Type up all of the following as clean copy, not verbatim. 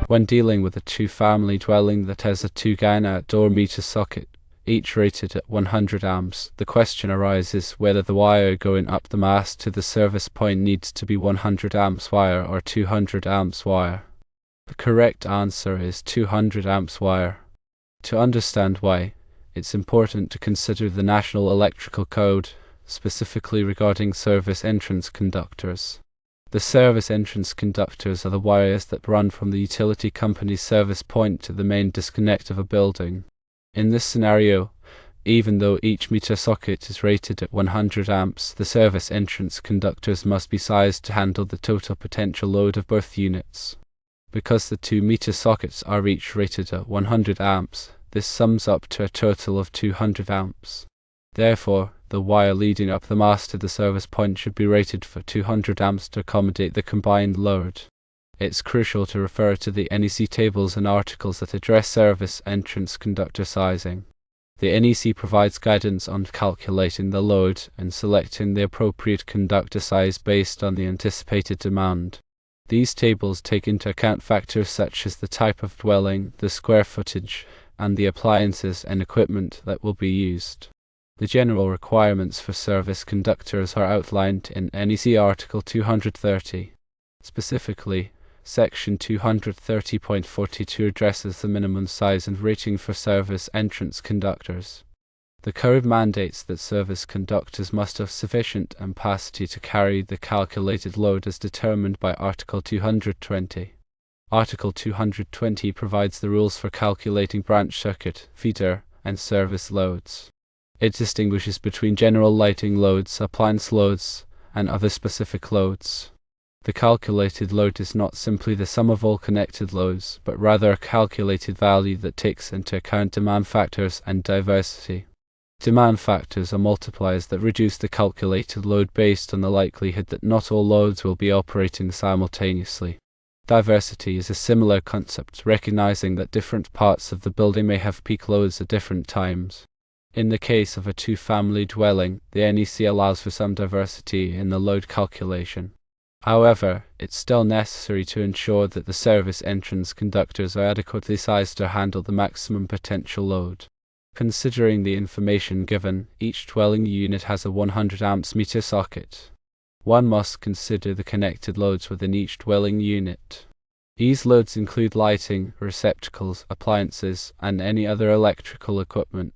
When dealing with a two-family dwelling that has a 2-GaN outdoor meter socket, each rated at 100 amps, the question arises whether the wire going up the mast to the service point needs to be 100 amps wire or 200 amps wire. The correct answer is 200 amps wire. To understand why, it's important to consider the National Electrical Code, specifically regarding service entrance conductors. The service entrance conductors are the wires that run from the utility company's service point to the main disconnect of a building. In this scenario, even though each meter socket is rated at 100 amps, the service entrance conductors must be sized to handle the total potential load of both units. Because the 2 meter sockets are each rated at 100 amps, this sums up to a total of 200 amps. Therefore, the wire leading up the mast to the service point should be rated for 200 amps to accommodate the combined load. It's crucial to refer to the NEC tables and articles that address service entrance conductor sizing. The NEC provides guidance on calculating the load and selecting the appropriate conductor size based on the anticipated demand. These tables take into account factors such as the type of dwelling, the square footage, and the appliances and equipment that will be used. The general requirements for service conductors are outlined in NEC Article 230. Specifically, Section 230.42 addresses the minimum size and rating for service entrance conductors. The code mandates that service conductors must have sufficient ampacity to carry the calculated load as determined by Article 220. Article 220 provides the rules for calculating branch circuit, feeder, and service loads. It distinguishes between general lighting loads, appliance loads, and other specific loads. The calculated load is not simply the sum of all connected loads, but rather a calculated value that takes into account demand factors and diversity. Demand factors are multipliers that reduce the calculated load based on the likelihood that not all loads will be operating simultaneously. Diversity is a similar concept, recognizing that different parts of the building may have peak loads at different times. In the case of a two-family dwelling, the NEC allows for some diversity in the load calculation. However, it's still necessary to ensure that the service entrance conductors are adequately sized to handle the maximum potential load. Considering the information given, each dwelling unit has a 100 amps meter socket. One must consider the connected loads within each dwelling unit. These loads include lighting, receptacles, appliances, and any other electrical equipment.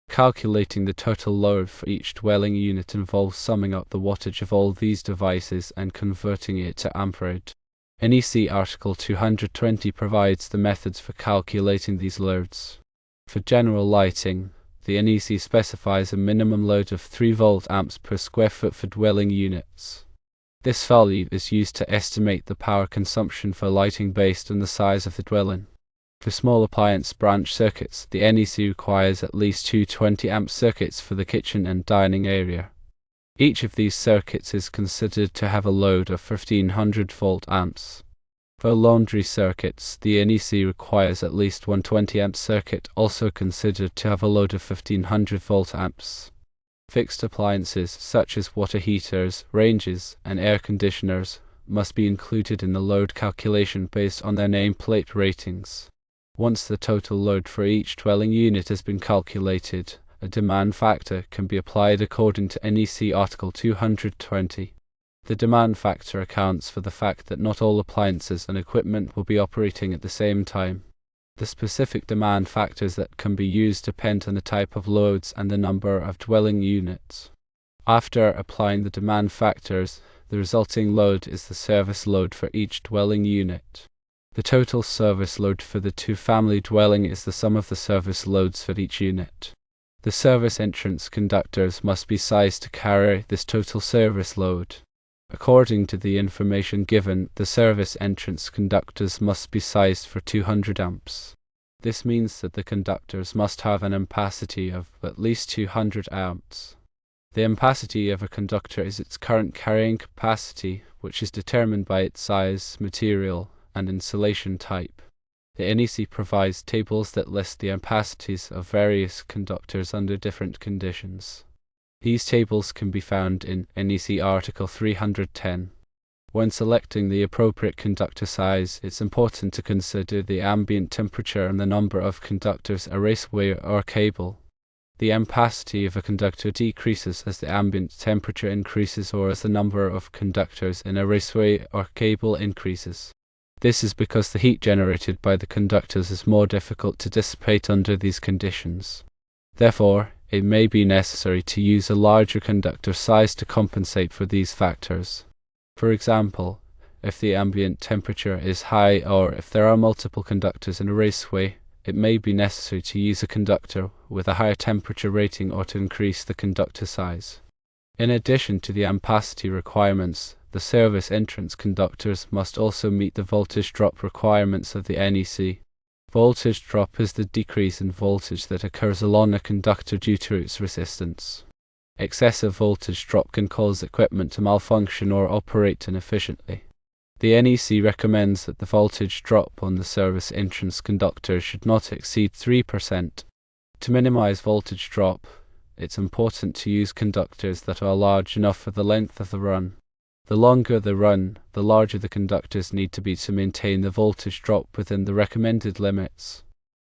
Calculating the total load for each dwelling unit involves summing up the wattage of all these devices and converting it to amperage. NEC Article 220 provides the methods for calculating these loads. For general lighting, the NEC specifies a minimum load of 3 volt amps per square foot for dwelling units. This value is used to estimate the power consumption for lighting based on the size of the dwelling. For small appliance branch circuits, the NEC requires at least 2 20 amp circuits for the kitchen and dining area. Each of these circuits is considered to have a load of 1500 volt amps. For laundry circuits, the NEC requires at least 1 20 amp circuit, also considered to have a load of 1500 volt amps. Fixed appliances such as water heaters, ranges, and air conditioners must be included in the load calculation based on their nameplate ratings. Once the total load for each dwelling unit has been calculated, a demand factor can be applied according to NEC Article 220. The demand factor accounts for the fact that not all appliances and equipment will be operating at the same time. The specific demand factors that can be used depend on the type of loads and the number of dwelling units. After applying the demand factors, the resulting load is the service load for each dwelling unit. The total service load for the two-family dwelling is the sum of the service loads for each unit. The service entrance conductors must be sized to carry this total service load. According to the information given, the service entrance conductors must be sized for 200 amps. This means that the conductors must have an ampacity of at least 200 amps. The ampacity of a conductor is its current carrying capacity, which is determined by its size, material, and insulation type. The NEC provides tables that list the ampacities of various conductors under different conditions. These tables can be found in NEC Article 310. When selecting the appropriate conductor size, it's important to consider the ambient temperature and the number of conductors a raceway or cable. The ampacity of a conductor decreases as the ambient temperature increases or as the number of conductors in a raceway or cable increases. This is because the heat generated by the conductors is more difficult to dissipate under these conditions. Therefore, it may be necessary to use a larger conductor size to compensate for these factors. For example, if the ambient temperature is high or if there are multiple conductors in a raceway, it may be necessary to use a conductor with a higher temperature rating or to increase the conductor size. In addition to the ampacity requirements, the service entrance conductors must also meet the voltage drop requirements of the NEC. Voltage drop is the decrease in voltage that occurs along a conductor due to its resistance. Excessive voltage drop can cause equipment to malfunction or operate inefficiently. The NEC recommends that the voltage drop on the service entrance conductor should not exceed 3%. To minimize voltage drop, it's important to use conductors that are large enough for the length of the run. The longer the run, the larger the conductors need to be to maintain the voltage drop within the recommended limits.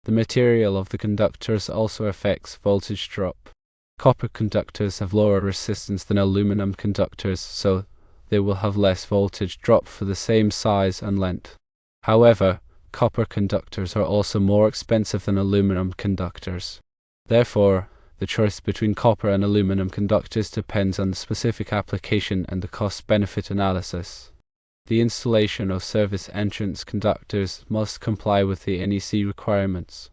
The material of the conductors also affects voltage drop. Copper conductors have lower resistance than aluminum conductors, so they will have less voltage drop for the same size and length. However, copper conductors are also more expensive than aluminum conductors. Therefore, the choice between copper and aluminum conductors depends on the specific application and the cost-benefit analysis. The installation of service entrance conductors must comply with the NEC requirements.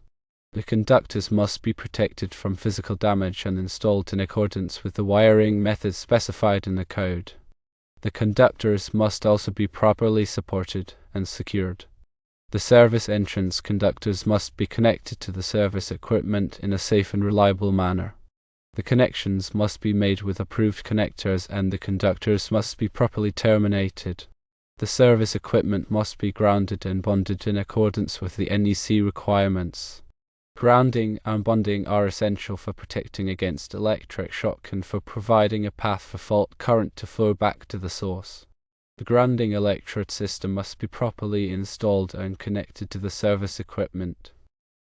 The conductors must be protected from physical damage and installed in accordance with the wiring methods specified in the code. The conductors must also be properly supported and secured. The service entrance conductors must be connected to the service equipment in a safe and reliable manner. The connections must be made with approved connectors and the conductors must be properly terminated. The service equipment must be grounded and bonded in accordance with the NEC requirements. Grounding and bonding are essential for protecting against electric shock and for providing a path for fault current to flow back to the source. The grounding electrode system must be properly installed and connected to the service equipment.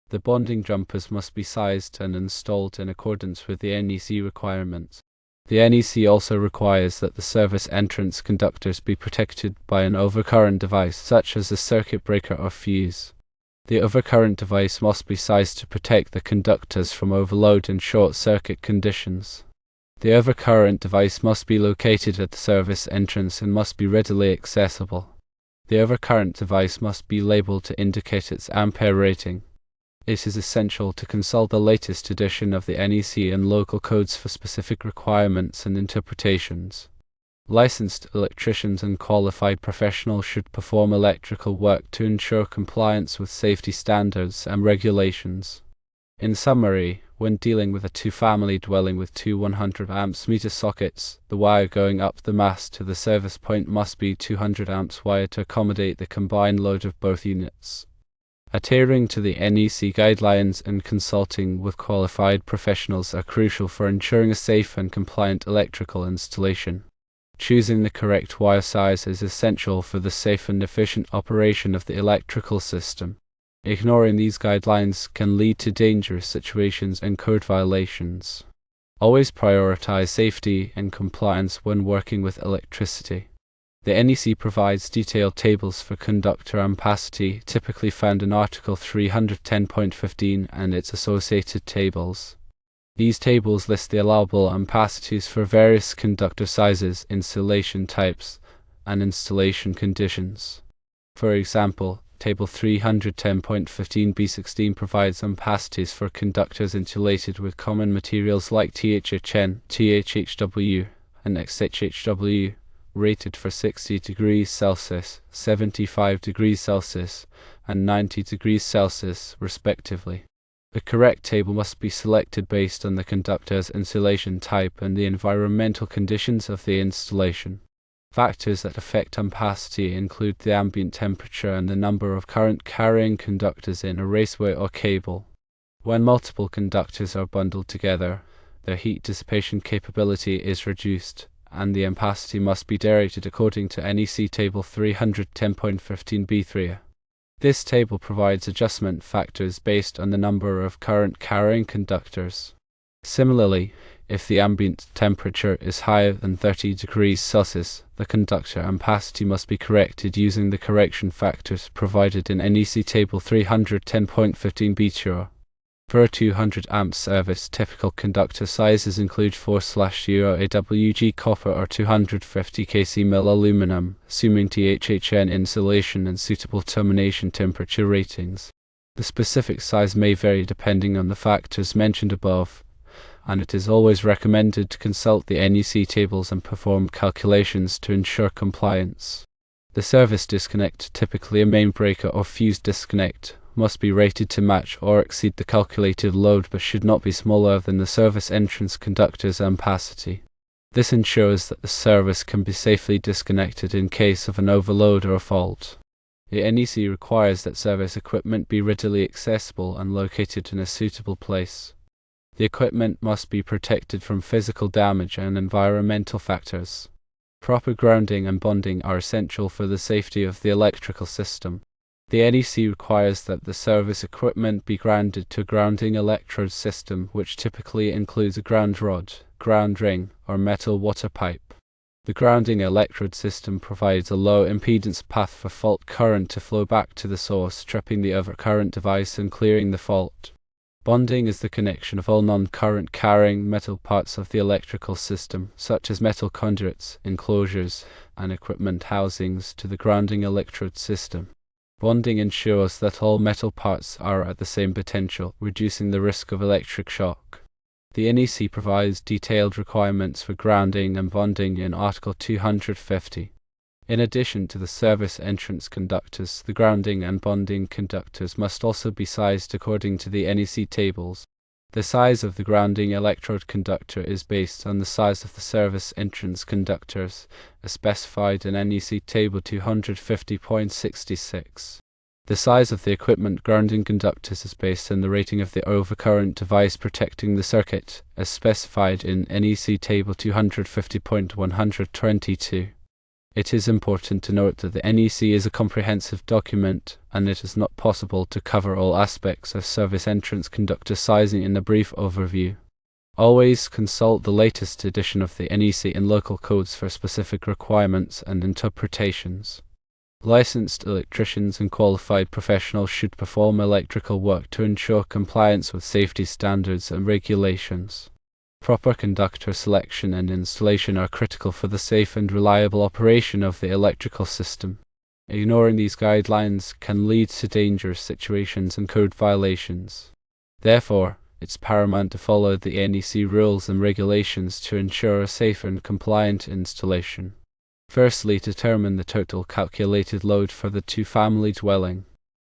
The bonding jumpers must be sized and installed in accordance with the NEC requirements. The NEC also requires that the service entrance conductors be protected by an overcurrent device such as a circuit breaker or fuse. The overcurrent device must be sized to protect the conductors from overload and short circuit conditions. The overcurrent device must be located at the service entrance and must be readily accessible. The overcurrent device must be labeled to indicate its ampere rating. It is essential to consult the latest edition of the NEC and local codes for specific requirements and interpretations. Licensed electricians and qualified professionals should perform electrical work to ensure compliance with safety standards and regulations. In summary, when dealing with a two-family dwelling with two 100 amps meter sockets, the wire going up the mast to the service point must be 200 amps wire to accommodate the combined load of both units. Adhering to the NEC guidelines and consulting with qualified professionals are crucial for ensuring a safe and compliant electrical installation. Choosing the correct wire size is essential for the safe and efficient operation of the electrical system. Ignoring these guidelines can lead to dangerous situations and code violations. Always prioritize safety and compliance when working with electricity. The NEC provides detailed tables for conductor ampacity, typically found in Article 310.15 and its associated tables. These tables list the allowable ampacities for various conductor sizes, insulation types, and installation conditions. For example, Table 310.15b16 provides ampacities for conductors insulated with common materials like THHN, THHW, and XHHW, rated for 60 degrees Celsius, 75 degrees Celsius, and 90 degrees Celsius, respectively. The correct table must be selected based on the conductor's insulation type and the environmental conditions of the installation. Factors that affect ampacity include the ambient temperature and the number of current-carrying conductors in a raceway or cable. When multiple conductors are bundled together, their heat dissipation capability is reduced, and the ampacity must be derated according to NEC Table 310.15b3. This table provides adjustment factors based on the number of current carrying conductors. Similarly, if the ambient temperature is higher than 30 degrees Celsius, the conductor ampacity must be corrected using the correction factors provided in NEC Table 310.15b2. For a 200 amp service, typical conductor sizes include 4/0 AWG copper or 250 kc mil aluminum, assuming THHN insulation and suitable termination temperature ratings. The specific size may vary depending on the factors mentioned above, and it is always recommended to consult the NEC tables and perform calculations to ensure compliance. The service disconnect, typically a main breaker or fuse disconnect, must be rated to match or exceed the calculated load but should not be smaller than the service entrance conductor's ampacity. This ensures that the service can be safely disconnected in case of an overload or a fault. The NEC requires that service equipment be readily accessible and located in a suitable place. The equipment must be protected from physical damage and environmental factors. Proper grounding and bonding are essential for the safety of the electrical system. The NEC requires that the service equipment be grounded to a grounding electrode system, which typically includes a ground rod, ground ring, or metal water pipe. The grounding electrode system provides a low impedance path for fault current to flow back to the source, tripping the overcurrent device and clearing the fault. Bonding is the connection of all non-current carrying metal parts of the electrical system, such as metal conduits, enclosures, and equipment housings, to the grounding electrode system. Bonding ensures that all metal parts are at the same potential, reducing the risk of electric shock. The NEC provides detailed requirements for grounding and bonding in Article 250. In addition to the service entrance conductors, the grounding and bonding conductors must also be sized according to the NEC tables. The size of the grounding electrode conductor is based on the size of the service entrance conductors, as specified in NEC Table 250.66. The size of the equipment grounding conductors is based on the rating of the overcurrent device protecting the circuit, as specified in NEC Table 250.122. It is important to note that the NEC is a comprehensive document, and it is not possible to cover all aspects of service entrance conductor sizing in a brief overview. Always consult the latest edition of the NEC and local codes for specific requirements and interpretations. Licensed electricians and qualified professionals should perform electrical work to ensure compliance with safety standards and regulations. Proper conductor selection and installation are critical for the safe and reliable operation of the electrical system. Ignoring these guidelines can lead to dangerous situations and code violations. Therefore, it's paramount to follow the NEC rules and regulations to ensure a safe and compliant installation. Firstly, determine the total calculated load for the two-family dwelling.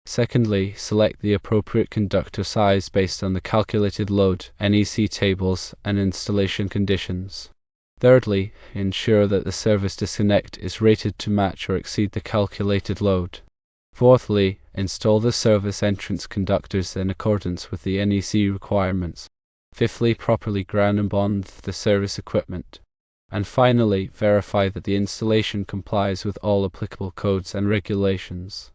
Secondly, select the appropriate conductor size based on the calculated load, NEC tables, and installation conditions. Thirdly, ensure that the service disconnect is rated to match or exceed the calculated load. Fourthly, install the service entrance conductors in accordance with the NEC requirements. Fifthly, properly ground and bond the service equipment. And finally, verify that the installation complies with all applicable codes and regulations.